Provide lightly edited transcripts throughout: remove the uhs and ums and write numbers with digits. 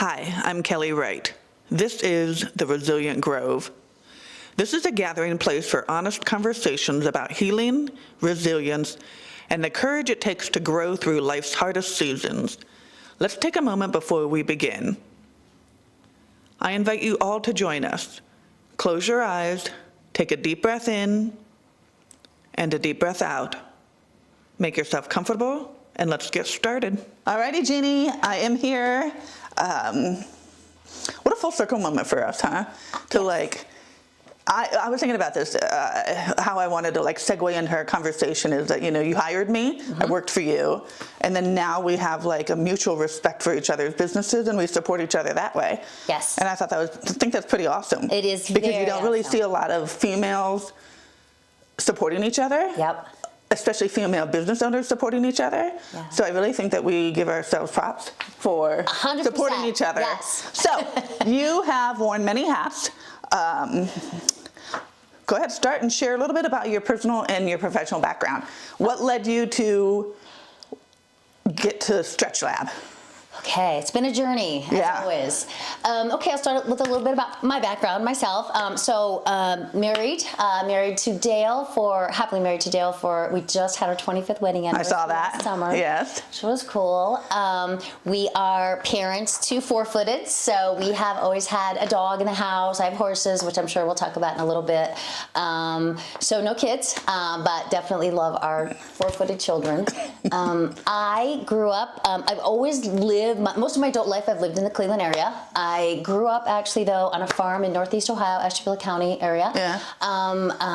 Hi, I'm Kelly Wright. This is The Resilient Grove. This is a gathering place for honest conversations about healing, resilience, and the courage it takes to grow through life's hardest seasons. Let's take a moment before we begin. I invite you all to join us. Close your eyes, take a deep breath in, and a deep breath out. Make yourself comfortable, and let's get started. Alrighty, Jeannie, I am here. What a full circle moment for us, huh? I was thinking about this, how I wanted to segue into our conversation is that, you hired me, I worked for you, and then now we have a mutual respect for each other's businesses and we support each other that way. Yes. And I think that's pretty awesome. It is because very you don't really awesome. see a lot of females supporting each other. Yep. Especially female business owners supporting each other. Yeah. So I really think that we give ourselves props for 100%. supporting each other. Yes. So you have worn many hats. Go ahead, start and share a little bit about your personal and your professional background. What led you to get to Stretch Lab? Okay, it's been a journey, as always. Okay, I'll start with a little bit about my background, myself. Married to Dale happily married to Dale we just had our 25th wedding anniversary. I saw that. Last summer. Yes. Which was cool. We are parents to four-footed, so we have always had a dog in the house. I have horses, which I'm sure we'll talk about in a little bit. So no kids, but definitely love our four-footed children. I grew up, I've always lived, most of my adult life I've lived in the Cleveland area. I grew up actually though on a farm in Northeast Ohio, Ashtabula County area. Yeah.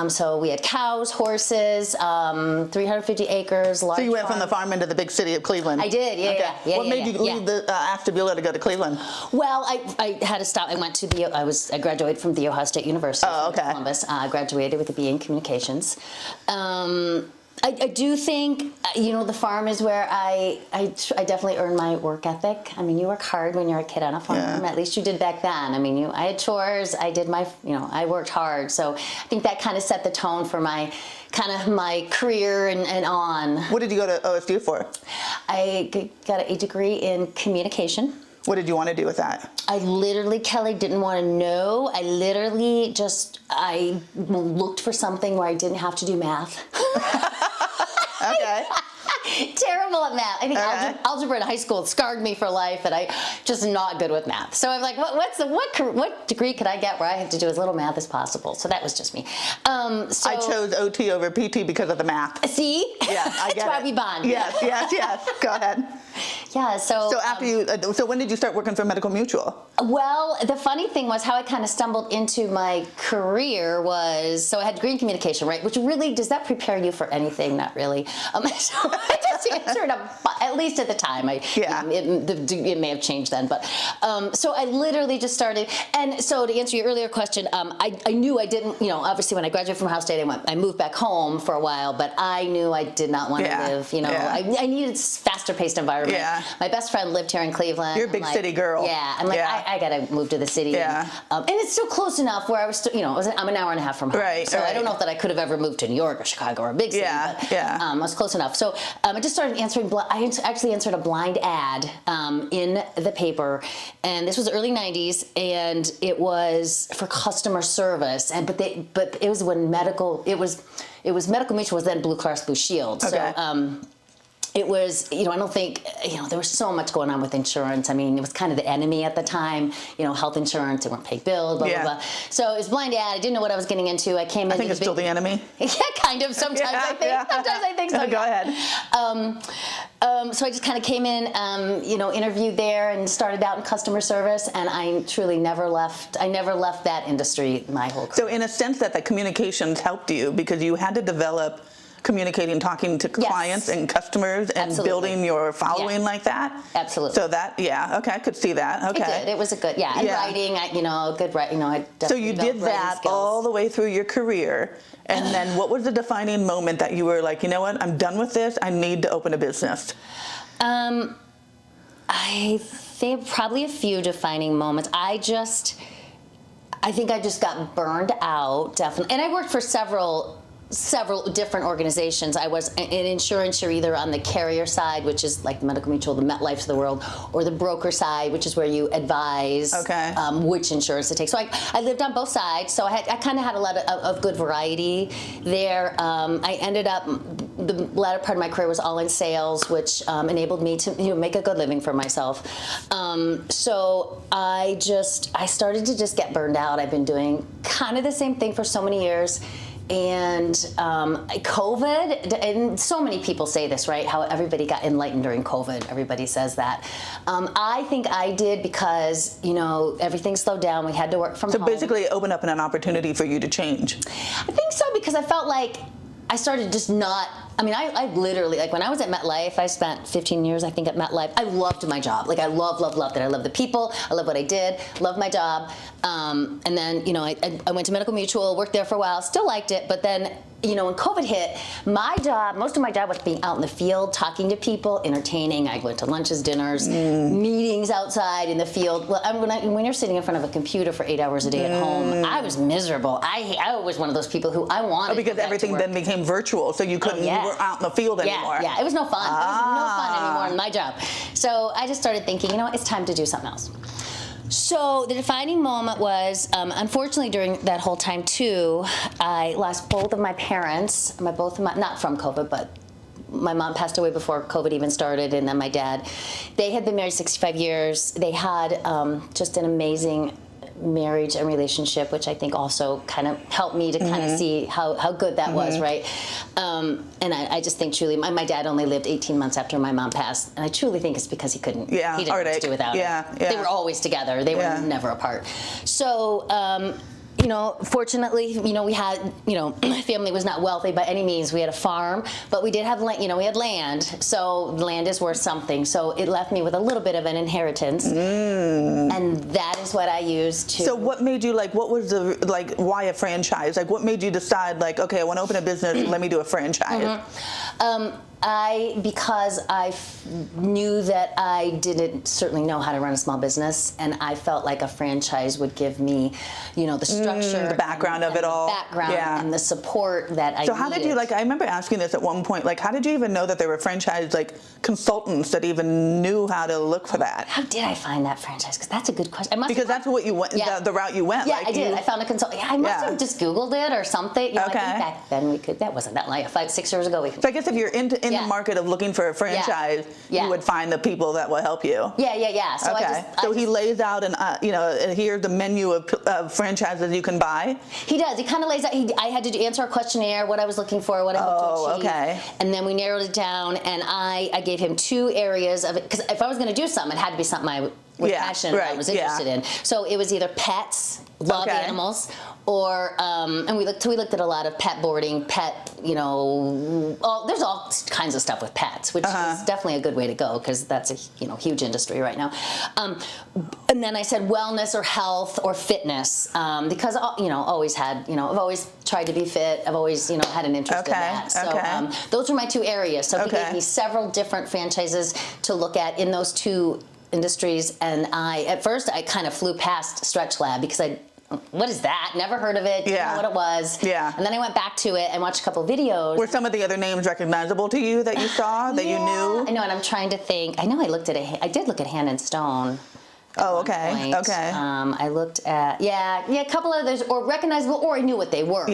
So we had cows, horses, 350 acres, large So you went farm. from the farm into the big city of Cleveland. I did, yeah. What made you leave the Ashtabula to go to Cleveland? Well, I had to stop. I went to I graduated from The Ohio State University in Columbus. I graduated with a BA in communications. I do think, the farm is where I definitely earned my work ethic. I mean, you work hard when you're a kid on a farm. Yeah. At least you did back then. I mean, I had chores. I did I worked hard. So I think that kind of set the tone for my career and on. What did you go to OSU for? I got a degree in communication. What did you want to do with that? I literally, Kelly, didn't want to know. I literally I looked for something where I didn't have to do math. Okay. Terrible at math. I think algebra in high school scarred me for life, and I just not good with math. So I'm like, what degree could I get where I have to do as little math as possible? So that was just me. I chose OT over PT because of the math. See? Yeah, I get That's why we bond. Yes. Go ahead. Yeah. So after so when did you start working for Medical Mutual? Well, the funny thing was how I kind of stumbled into my career was, so I had degree in communication, right? Which really, does that prepare you for anything? Not really. So I just answered, at least at the time. It may have changed then, but so I literally just started. And so to answer your earlier question, I knew I didn't, obviously when I graduated from Ohio State, I moved back home for a while, but I knew I did not want to live, I needed a faster paced environment. Yeah. My best friend lived here in Cleveland. You're a big city girl. Yeah. I'm like, I got to move to the city. Yeah. And it's still close enough where I was still, I'm an hour and a half from home. Right. So I don't know that I could have ever moved to New York or Chicago or a big city. But, I was close enough. So I just started answering, I actually answered a blind ad in the paper. And this was the early 90s. And it was for customer service. But it was when it was Medical Mutual was then Blue Cross Blue Shield. Okay. So, it was, I don't think, there was so much going on with insurance. I mean, it was kind of the enemy at the time, health insurance, they weren't paid bills, blah, blah, blah. So it was blind ad. I didn't know what I was getting into. I came in. I think it's still the enemy. Yeah, kind of. Sometimes I think. Yeah. Sometimes I think so. Go ahead. So I just kind of came in, interviewed there and started out in customer service. And I truly never left. I never left that industry my whole career. So in a sense that the communications helped you because you had to develop communicating, talking to clients and customers and building your following like that? Absolutely. So that, okay, I could see that. Okay. It did. It was a good, and writing, good writing, I So you did that all the way through your career, and then what was the defining moment that you were like, you know what, I'm done with this, I need to open a business? I think probably a few defining moments. I think I just got burned out, definitely. And I worked for several several different organizations. I was in insurance, you're either on the carrier side, which is like the Medical Mutual, the MetLifes of the world, or the broker side, which is where you advise which insurance to take. So I lived on both sides, so I kind of had a lot of good variety there. I ended up, the latter part of my career was all in sales, which enabled me to make a good living for myself. So I started to just get burned out. I've been doing kind of the same thing for so many years. And COVID, and so many people say this, right? How everybody got enlightened during COVID. Everybody says that. I think I did because, everything slowed down. We had to work from home. So basically it opened up an opportunity for you to change. I think so, because I felt like I started just not, I literally, like when I was at MetLife, I spent 15 years, I think, at MetLife. I loved my job. Like I loved it. I loved the people. I loved what I did. Loved my job. And then, I went to Medical Mutual, worked there for a while, still liked it. But then, when COVID hit, most of my job was being out in the field, talking to people, entertaining. I went to lunches, dinners, meetings outside in the field. Well, when you're sitting in front of a computer for 8 hours a day at home, I was miserable. I was one of those people who I wanted because everything then became virtual, so you couldn't, you were out in the field anymore. Yeah, it was no fun. It was no fun anymore in my job. So I just started thinking, it's time to do something else. So the defining moment was, unfortunately, during that whole time too, I lost both of my parents. Not from COVID, but my mom passed away before COVID even started, and then my dad. They had been married 65 years. They had just an amazing marriage and relationship, which I think also kind of helped me to kind of see how good that was, right? And I just think truly, my dad only lived 18 months after my mom passed, and I truly think it's because he didn't know what to do without it. They were always together. They were never apart. So, fortunately, we had, my family was not wealthy by any means. We had a farm, but we did have land, we had land. So land is worth something. So it left me with a little bit of an inheritance. And that is what I used to. So what made you, what was the, why a franchise? What made you decide, okay, I want to open a business, let me do a franchise? Because I knew that I didn't certainly know how to run a small business, and I felt like a franchise would give me, the structure, the background of it all, and the support that I needed. So how did you, I remember asking this at one point, how did you even know that there were franchise, consultants that even knew how to look for that? How did I find that franchise? Because that's a good question. Because that's what you went, the route you went. Yeah, I did. I found a consultant. I must have just Googled it or something. I think back then that wasn't that long, 5-6 years ago. So I guess if you're in the market of looking for a franchise, you would find the people that will help you. Yeah. So so he lays out here's the menu of franchises you can buy. He does. He kind of lays out. I had to answer a questionnaire, what I was looking for, what I hoped to achieve. And then we narrowed it down, and I gave him 2 areas of it, because if I was going to do something, it had to be something I was passionate about, I was interested in. So it was either pets, love animals, or and we looked at a lot of pet boarding, there's all kinds of stuff with pets, which is definitely a good way to go, because that's a huge industry right now. And then I said wellness or health or fitness, because always had I've always tried to be fit. I've always had an interest in that. So those were my 2 areas. So he gave me several different franchises to look at in those 2 industries, and at first I kind of flew past Stretch Lab because what is that? Never heard of it. Didn't know what it was. And then I went back to it and watched a couple of videos. Were some of the other names recognizable to you that you saw, that you knew? I know, and I'm trying to think. I know I did look at Hand and Stone. Oh, okay. I looked at a couple of others, or recognizable, or I knew what they were.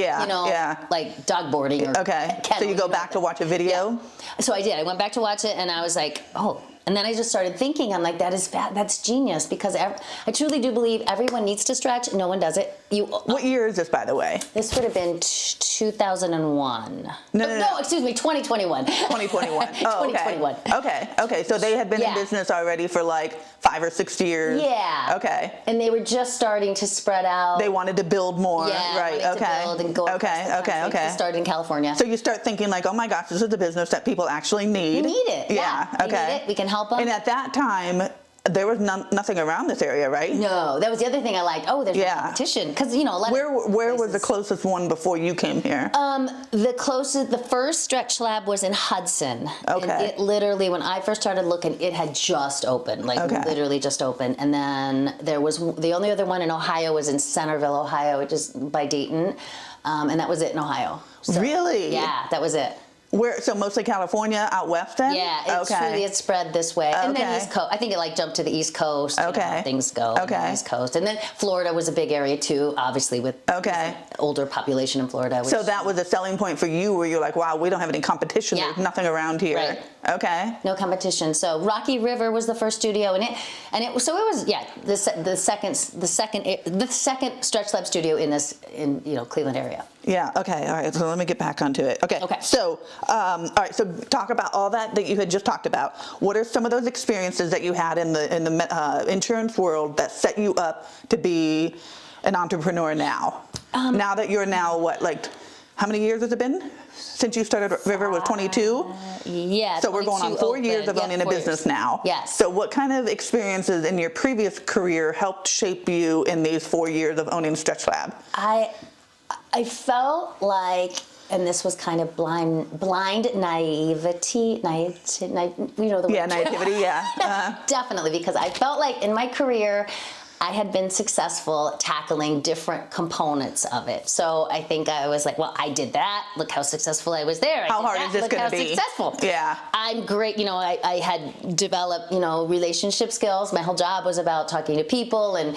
Like dog boarding or kennel, so you go back to watch a video? So I did. I went back to watch it, and I was like, oh. And then I just started thinking, I'm like, that's genius, because I truly do believe everyone needs to stretch. No one does it. What year is this, by the way? This would have been 2001. No, excuse me, 2021. 2021. Oh, 2021. Okay. So they had been in business already for 5 or 6 years. Yeah. Okay. And they were just starting to spread out. They wanted to build more. Yeah, right. To build and go Okay. Started in California. So you start thinking oh my gosh, this is a business that people actually need. We need it. Yeah. We need it. We can help them. And at that time, there was nothing around this area, right? No, that was the other thing I liked. Oh, there's no competition. Because, you know, a lot Where was the closest one before you came here? The first stretch lab was in Hudson. Okay. And it literally, when I first started looking, it had just opened, like literally just opened. And then there was, the only other one in Ohio was in Centerville, Ohio, which is by Dayton. And that was it in Ohio. So, really? Yeah, that was it. So mostly California, out west then? Yeah, it's spread this way. And then East Coast. I think it like jumped to the East Coast. You know how things go. Okay. East Coast. And then Florida was a big area too, obviously with older population in Florida. So that was a selling point for you where you're like, wow, we don't have any competition. There's nothing around here. Right. Okay. No competition. So Rocky River was the first studio, and it was the second stretch lab studio in Cleveland area. Yeah. Okay. All right. So let me get back onto it. Okay. So, all right. So talk about all that you had just talked about. What are some of those experiences that you had in the insurance world that set you up to be an entrepreneur now? Now that you're how many years has it been since you started River? Was 22? Yeah. So we're going on 4 years of owning a business now. Yes. So what kind of experiences in your previous career helped shape you in these 4 years of owning Stretch Lab? I felt like, and this was kind of blind naivety, you know the word? Yeah, naivety, yeah. Definitely, because I felt like in my career, I had been successful tackling different components of it. So I think I was like, well, I did that. Look how successful I was there. How hard is this going to be? Look how successful. Yeah. I'm great. You know, I had developed, relationship skills. My whole job was about talking to people and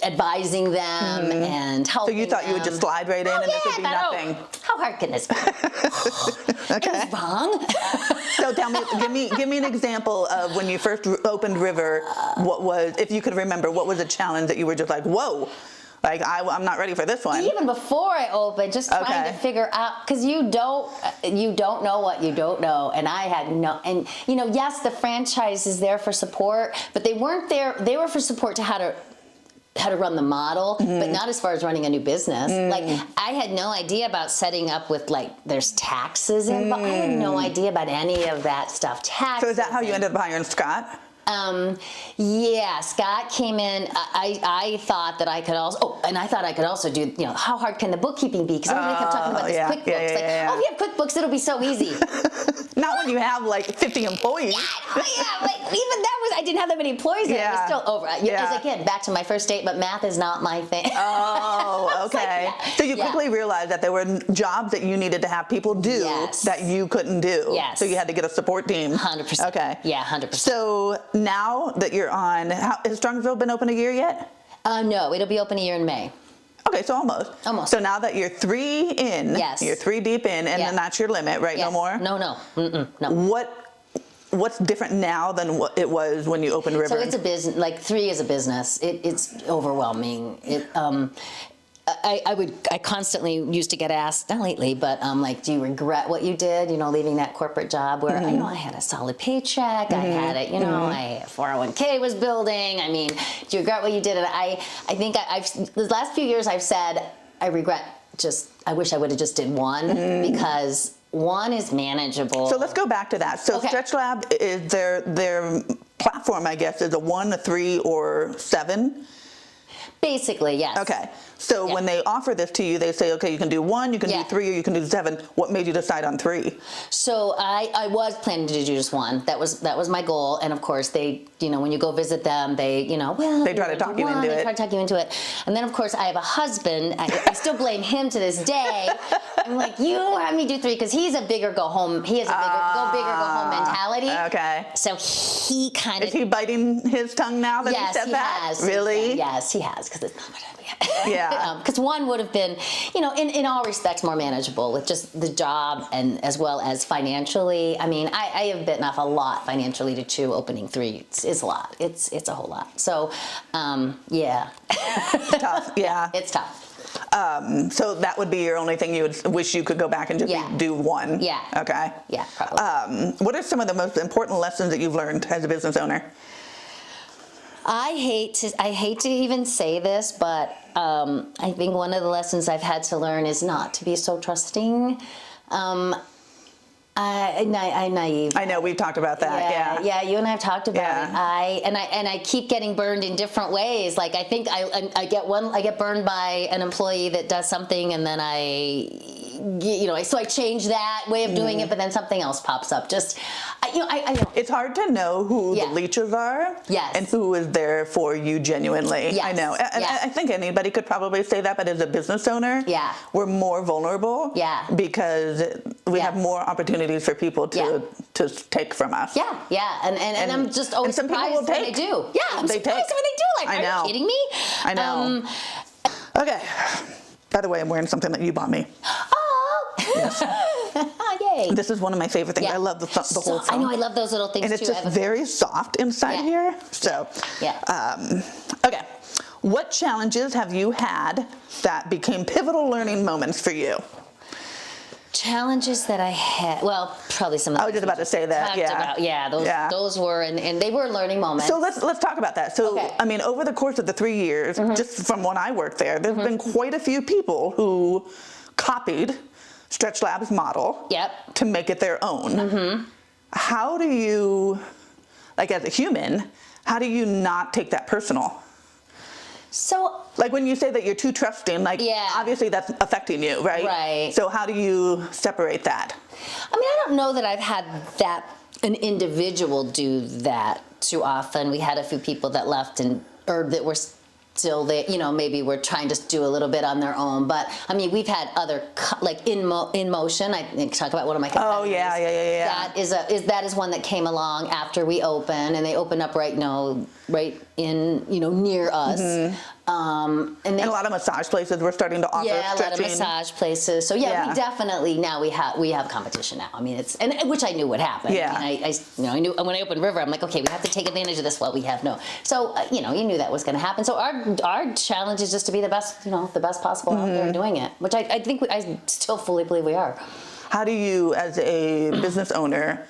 advising them and helping them. So you thought you would just slide right in and this would be nothing? How hard can this be? Okay. It was wrong. So tell me, give me an example of when you first opened River. If you could remember, what was a challenge that you were just like, whoa, like I'm not ready for this one? Even before I opened, just trying to figure out, because you don't know what you don't know, and I had no, and yes, the franchise is there for support, but they weren't there. They were for support to how to run the model, but not as far as running a new business. Like, I had no idea about setting up with, there's taxes involved. I had no idea about any of that stuff. Taxes. So is that how you ended up hiring Scott? Yeah, Scott came in. I thought that I could also do, how hard can the bookkeeping be? Because everybody kept talking about this QuickBooks. Oh, if you have QuickBooks, it'll be so easy. Not when you have 50 employees. Even that I didn't have that many employees. It was still over. As again, back to my first statement, math is not my thing. Oh, okay. So you quickly realized that there were jobs that you needed to have people do that you couldn't do. Yes. So you had to get a support team. 100%. Okay. Yeah, 100%. So now that you're on, has Strongsville been open a year yet? No, it'll be open a year in May. Okay, so almost. Almost. So now that you're 3 in, you're 3 deep in, and then that's your limit, right? Yes. No more? No. No. What's different now than what it was when you opened River? So it's a business, 3 is a business. It's overwhelming. I constantly used to get asked, not lately, but do you regret what you did, leaving that corporate job where I had a solid paycheck, I had it, I 401k was building. I mean, do you regret what you did? And I think the last few years I've said I wish I would have just did one because one is manageable. So let's go back to that. So Stretch Lab is their platform, I guess, is a 1, a 3, or 7? Basically, yes. Okay. So when they offer this to you, they say, okay, you can do 1, you can do 3, or you can do 7. What made you decide on 3? So I was planning to do just 1. That was my goal. And of course, they, when you go visit them, they, they try to talk you into it. They try to talk you into it. And then of course, I have a husband. I still blame him to this day. I'm like, you had me do 3 because he's a bigger go home. He has a go big or go home mentality. Okay. So he kind of. Is he biting his tongue now that he said that? Has. Really? Yes, he has, because it's not much. Yeah. Because 1 would have been, in all respects more manageable with just the job and as well as financially. I mean, I have bitten off a lot financially to 2. Opening 3 is a lot. It's a whole lot. So, yeah. Tough. Yeah. It's tough. So that would be your only thing you would wish you could go back and just do 1? Yeah. Okay. Yeah, probably. What are some of the most important lessons that you've learned as a business owner? I hate to even say this, but I think one of the lessons I've had to learn is not to be so trusting. I'm naive. I know, we've talked about that. Yeah, you and I have talked about it. I keep getting burned in different ways. Like I think I get burned by an employee that does something, and then so I change that way of doing it, but then something else pops up. I know. It's hard to know who the leeches are, and who is there for you genuinely. Yes. I know, and I think anybody could probably say that, but as a business owner, we're more vulnerable, because we have more opportunities for people to take from us. And I'm just always surprised when they do. I'm surprised when they do. Like, are you kidding me? I know. Okay. By the way, I'm wearing something that you bought me. Oh! Yes. Yay. This is one of my favorite things. I love the whole thing. I know, I love those little things and too. And it's just very soft inside here. So, okay. What challenges have you had that became pivotal learning moments for you? Challenges that I had, well, probably some of I was just about to say that. Those were, and they were learning moments. So let's talk about that. So, I mean, over the course of the 3 years, just from when I worked there, there's been quite a few people who copied Stretch Lab's model to make it their own. How do you, like as a human, how do you not take that personal? So, like when you say that you're too trusting, like obviously that's affecting you, right? Right. So how do you separate that? I mean, I don't know that I've had an individual do that too often. We had a few people that left or that were still there, maybe we're trying to do a little bit on their own. But I mean, we've had other, like in motion, I think, talk about one of my competitors. Oh, yeah. That is one that came along after we opened, and they opened up right in, near us. And a lot of massage places were starting to offer stretching. A lot of massage places. So we definitely now we have competition now. I mean, which I knew would happen. I knew when I opened River, I'm like, okay, we have to take advantage of this while we have no. So you knew that was going to happen. So our challenge is just to be the best, the best possible out there doing it, which I think I still fully believe we are. How do you, as a business owner,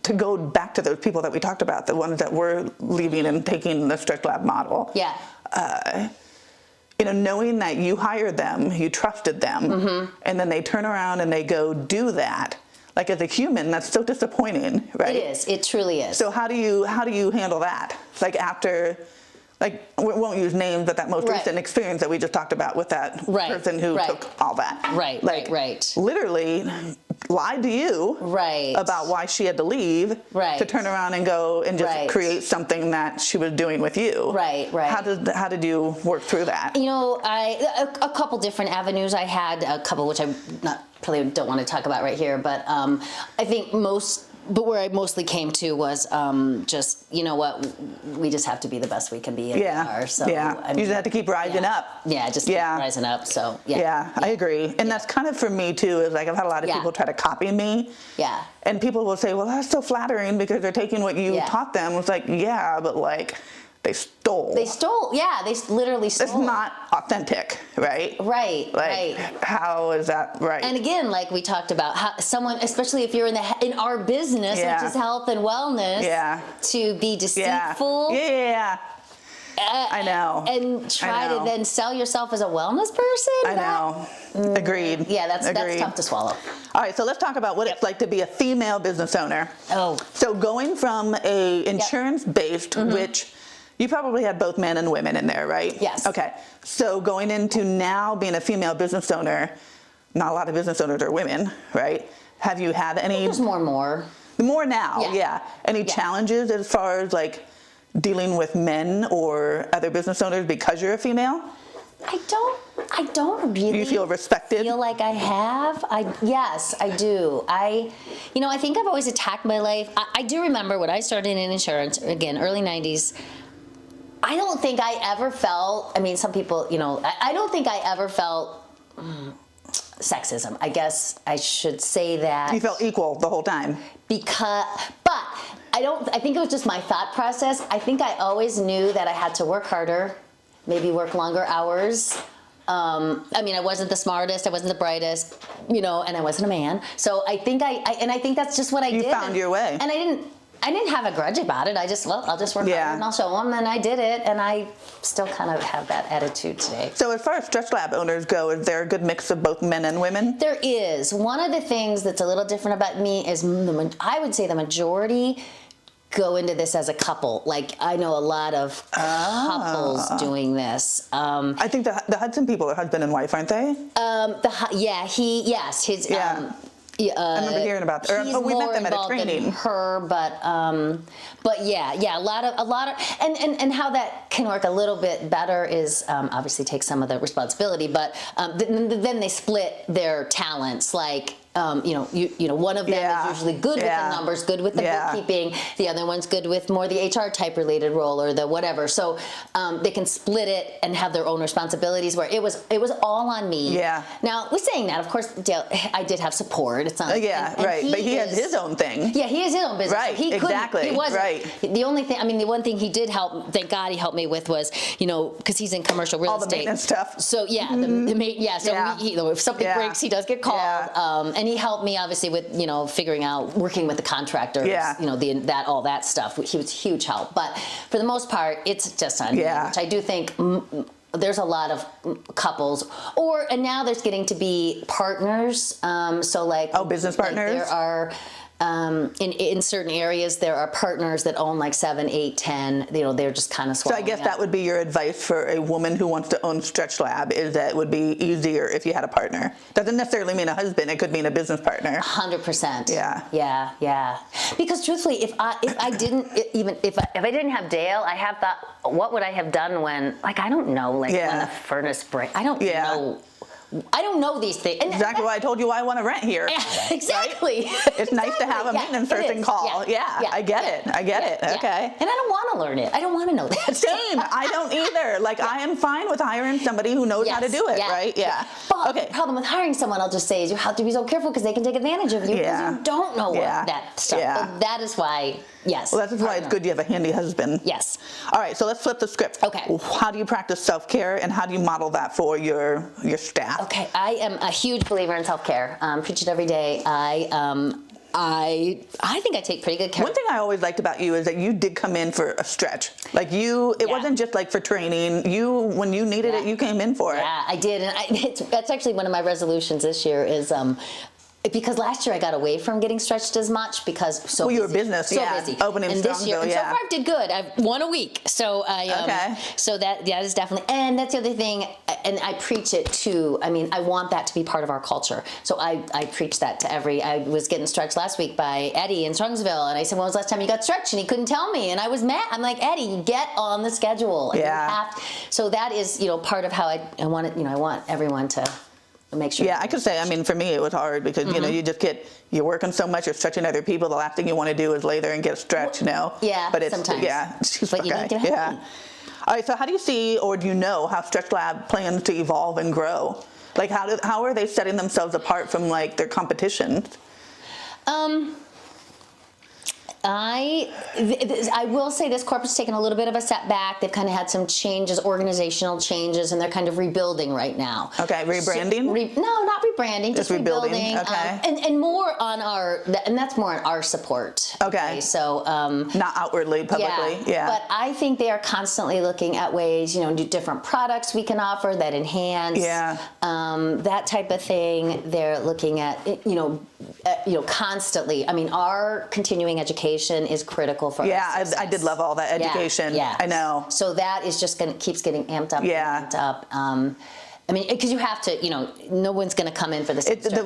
to go back to those people that we talked about, the ones that were leaving and taking the Stretch Lab model. Knowing that you hired them, you trusted them, and then they turn around and they go do that. Like as a human, that's so disappointing, right? It is. It truly is. So how do you handle that? Like after, we won't use names, but that most recent experience that we just talked about with that person who took all that. Right. Literally lied to you about why she had to leave to turn around and go and just create something that she was doing with you. Right. How did you work through that? A couple different avenues. I had a couple, which I probably don't want to talk about right here, but I think but where I mostly came to was just, we just have to be the best we can be. And we are, so, I mean, you just have to keep rising up. Keep rising up. So, I agree. And that's kind of for me, too, is I've had a lot of people try to copy me. And people will say, well, that's so flattering because they're taking what you taught them. It's like, but they stole. They literally stole. It's not authentic, right? Right. How is that right? And again, like we talked about, how someone, especially if you're in our business, which is health and wellness, to be deceitful. I know. And try to then sell yourself as a wellness person? I know. Agreed. Yeah, that's tough to swallow. All right, so let's talk about what it's like to be a female business owner. Oh. So going from a insurance-based, which you probably had both men and women in there, right? Yes. Okay. So going into now being a female business owner, not a lot of business owners are women, right? Have you had any? There's more. More now, Any challenges as far as dealing with men or other business owners because you're a female? I don't really. Do you feel respected? Feel like I have. Yes, I do. I think I've always attacked my life. I do remember when I started in insurance, again, early 90s. I don't think I ever felt, some people, I don't think I ever felt sexism. I guess I should say that. You felt equal the whole time. But I think it was just my thought process. I think I always knew that I had to work harder, maybe work longer hours. I wasn't the smartest, I wasn't the brightest, and I wasn't a man. So I think I think that's just what I did. You found your way. And I didn't I didn't have a grudge about it. I just, well, I'll just work harder and I'll show them, and I did it, and I still kind of have that attitude today. So as far as Stretch Lab owners go, is there a good mix of both men and women? There is. One of the things that's a little different about me is I would say the majority go into this as a couple. Like, I know a lot of couples doing this. I think the Hudson people are husband and wife, aren't they? I remember hearing about that. We met them at a training. Than her, but yeah, a lot of, and how that can work a little bit better is obviously take some of the responsibility, but then they split their talents. Like, one of them is usually good with the numbers, good with the bookkeeping. The other one's good with more the HR type related role or the whatever. So they can split it and have their own responsibilities. Where it was all on me. Yeah. Now, with saying that, of course, I did have support. It's not. Right. But he has his own thing. Yeah, he has his own business. Right. So Exactly. He wasn't. Right. The only thing. I mean, the one thing he did help. Thank God he helped me with was, because he's in commercial real estate. All the maintenance stuff. So So if something breaks, he does get called. And he helped me obviously with figuring out working with the contractors, all that stuff. He was a huge help, but for the most part, it's just on me, which I do think there's a lot of couples, and now there's getting to be partners. So like business partners. There are. In certain areas, there are partners that own like 7, 8, 10. They're just kind of. So I guess that would be your advice for a woman who wants to own Stretch Lab, is that it would be easier if you had a partner. Doesn't necessarily mean a husband. It could mean a business partner. 100%. Yeah. Because truthfully, if I didn't have Dale, I have thought, what would I have done when I don't know when the furnace breaks. I don't know. I don't know these things. And exactly why I told you why I want to rent here. Exactly. Right? It's nice to have a maintenance person call. I get it. Okay. And I don't want to learn it. I don't want to know that. Same. I don't either. I am fine with hiring somebody who knows how to do it, right? Yeah. But the problem with hiring someone, I'll just say, is you have to be so careful because they can take advantage of you because you don't know that stuff. Yeah. But that is why, yes. Well, that's why it's good you have a handy husband. Yes. All right, so let's flip the script. Okay. How do you practice self-care, and how do you model that for your staff? Okay, I am a huge believer in self-care. Preach it every day. I think I take pretty good care. One thing I always liked about you is that you did come in for a stretch. It wasn't just for training. When you needed it, you came in for it. Yeah, I did, and that's actually one of my resolutions this year is. Because last year I got away from getting stretched as much because busy. You were busy, opening and this year, and so far I did good. I've won a week, so so that is definitely, and that's the other thing, and I preach it too. I mean, I want that to be part of our culture, so I preach that to I was getting stretched last week by Eddie in Strongsville, and I said, when was the last time you got stretched? And he couldn't tell me, and I was mad. I'm like, Eddie, get on the schedule. So that is part of how I want it. I want everyone to make sure. Yeah, I could say, for me it was hard because, you're working so much, you're stretching other people. The last thing you want to do is lay there and get stretched, Yeah, but it's, sometimes. But you need to help. All right, so how do you see, or do you know how Stretch Lab plans to evolve and grow? How are they setting themselves apart from their competition? I will say this corporate's taken a little bit of a setback. They've kind of had some changes, organizational changes, and they're kind of rebuilding right now. Okay, rebranding? No, not rebranding, just rebuilding. Okay. And more on that's more on our support. Okay. So not outwardly, publicly. Yeah. But I think they are constantly looking at ways, different products we can offer that enhance. That type of thing. They're looking at constantly. Our continuing education is critical for us. Yeah, I did love all that education. Yeah. I know. So that is just keeps getting amped up. Yeah. Amped up. Because you have to, no one's going to come in for this. The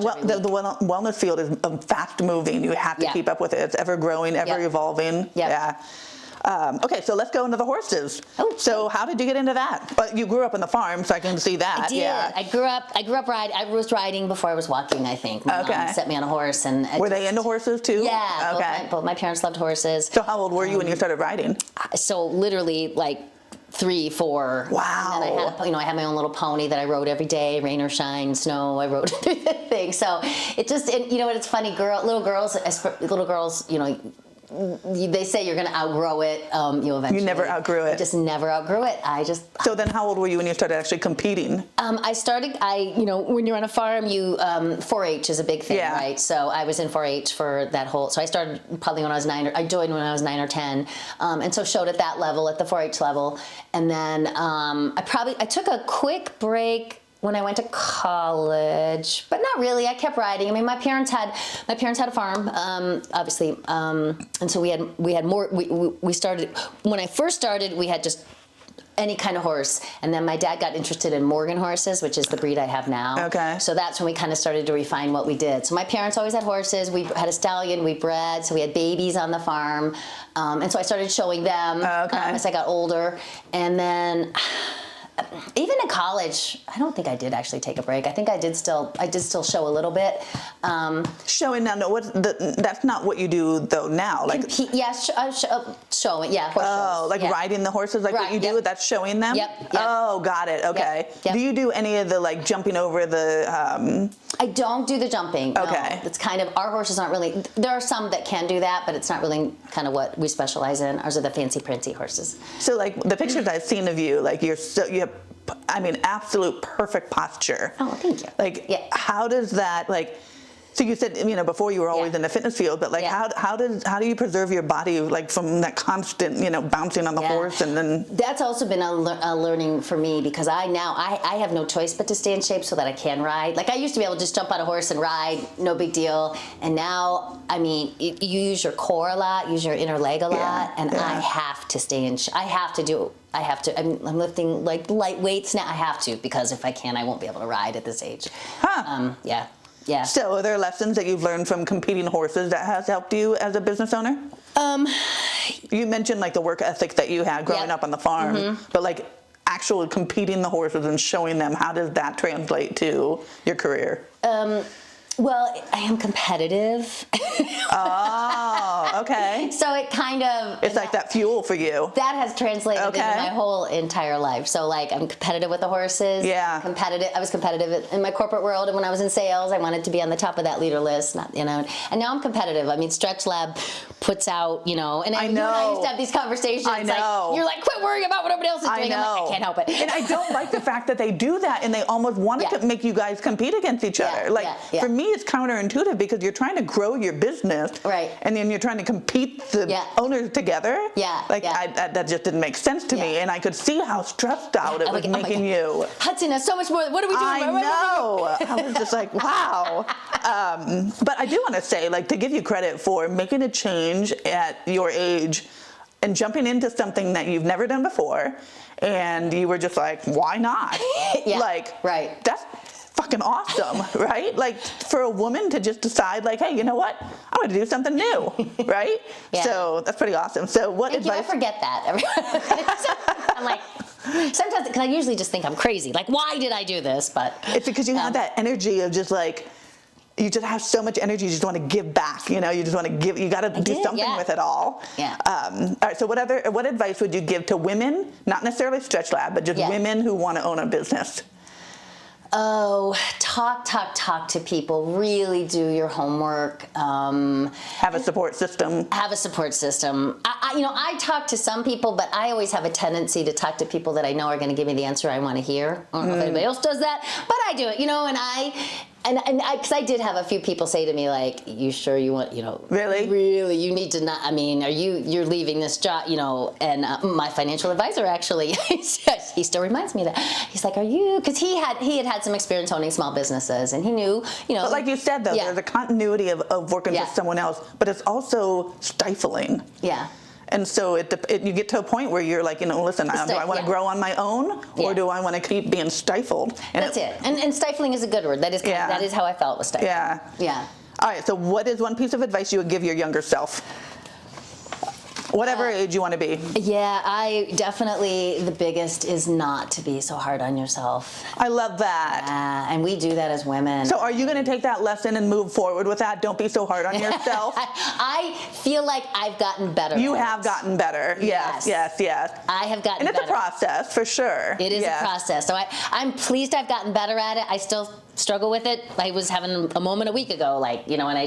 wellness field is fast moving. You have to keep up with it. It's ever growing, ever evolving. Yeah. Okay, so let's go into the horses. So how did you get into that? But you grew up on the farm, so I can see that. I did. Yeah. I grew up riding. I was riding before I was walking, I think. My mom set me on a horse. Were they into horses too? Yeah. Okay. Both my parents loved horses. So how old were you when you started riding? So literally 3, 4. Wow. And I had my own little pony that I rode every day, rain or shine, snow. I rode through the thing. So it just, it's funny, little girls, they say you're going to outgrow it. You eventually. You never outgrew it. I just never outgrew it. So then how old were you when you started actually competing? When you're on a farm, 4-H is a big thing, right? So I was in 4-H for that so I started probably when I was 9, I joined when I was 9 or 10. And so showed at that level, at the 4-H level. And then I took a quick break when I went to college, but not really. I kept riding. I mean, my parents had a farm, obviously, and so we had more. We started when I first started. We had just any kind of horse, and then my dad got interested in Morgan horses, which is the breed I have now. Okay. So that's when we kind of started to refine what we did. So my parents always had horses. We had a stallion. We bred. So we had babies on the farm, and so I started showing them as I got older, and then. Even in college, I don't think I did actually take a break. I think I did still show a little bit. Showing now, no, that's not what you do though now. Like showing, yeah. Horse shows. Like riding the horses, like what you do. That's showing them. Yep. Oh, got it. Okay. Yep. Do you do any of the like jumping over the? I don't do the jumping. Okay. No. It's kind of our horses aren't really. There are some that can do that, but it's not really kind of what we specialize in. Ours are the fancy princy horses. So like the pictures I've seen of you, like you have. I mean, absolute perfect posture. Oh, thank you. Like, how does that, like, so you said, before you were always in the fitness field, but like, how do you preserve your body, like, from that constant, bouncing on the horse and then? That's also been a learning for me because I have no choice but to stay in shape so that I can ride. Like, I used to be able to just jump on a horse and ride, no big deal. And now, I mean, you use your core a lot, use your inner leg a lot, and I have to stay in I'm lifting like light weights now. I have to because if I can't, I won't be able to ride at this age. Huh. Yeah. So are there lessons that you've learned from competing horses that has helped you as a business owner? You mentioned like the work ethic that you had growing up on the farm, but like actually competing the horses and showing them, how does that translate to your career? Well, I am competitive. Oh, okay. So it kind of... It's like that fuel for you. That has translated into my whole entire life. So like I'm competitive with the horses. Yeah. I was competitive in my corporate world, and when I was in sales, I wanted to be on the top of that leader list, and now I'm competitive. I mean, Stretch Lab puts out, and I used to have these conversations. I know. Like, you're like, quit worrying about what everybody else is doing. I'm like, I can't help it. And I don't like the fact that they do that and they almost want to make you guys compete against each other. Like, for me, it's counterintuitive because you're trying to grow your business. Right. And then you're trying to compete the owners together. Yeah. Like, that just didn't make sense to me. And I could see how stressed out it was making you. Hudson has so much more. What are we doing? I know. I was just like, wow. But I do want to say, like, to give you credit for making a change at your age and jumping into something that you've never done before, and you were just like, why not? That's fucking awesome, right? Like, for a woman to just decide, like, hey, you know what? I'm going to do something new, right? So that's pretty awesome. So what advice? I forget that. I'm like, sometimes, because I usually just think I'm crazy. Like, why did I do this? But it's because you have that energy of just like, you just have so much energy, you just want to give back, you just want to give, you got to do something with it all. Yeah. All right, so what advice would you give to women, not necessarily Stretch Lab, but just women who want to own a business? Oh, talk to people. Really do your homework. Have a support system. I talk to some people, but I always have a tendency to talk to people that I know are going to give me the answer I want to hear. I don't know if anybody else does that, but I do it, and because I did have a few people say to me, like, you sure you want, really, you need to not, you're leaving this job, and my financial advisor actually, he still reminds me of that. He's like, because he had some experience owning small businesses, and he knew, But like you said, though, there's a continuity of working with someone else, but it's also stifling. Yeah. And so you get to a point where you're like, listen, do I want to grow on my own, or do I want to keep being stifled? And that's it. And stifling is a good word. That is that is how I felt with stifling. Yeah. Yeah. All right. So what is one piece of advice you would give your younger self? Whatever age you want to be. Yeah, the biggest is not to be so hard on yourself. I love that. And we do that as women. So are you going to take that lesson and move forward with that? Don't be so hard on yourself. I feel like I've gotten better. You have gotten better. Yes. I have gotten better. And it's a process, for sure. It is a process. So I'm pleased I've gotten better at it. I still struggle with it. I was having a moment a week ago, like, you know, and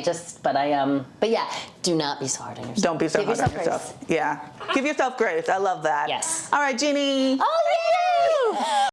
but yeah, do not be so hard on yourself. Don't be so Give hard on yourself yourself. grace. Yeah. Give yourself grace. I love that. Yes. All right, Jeannie. Oh,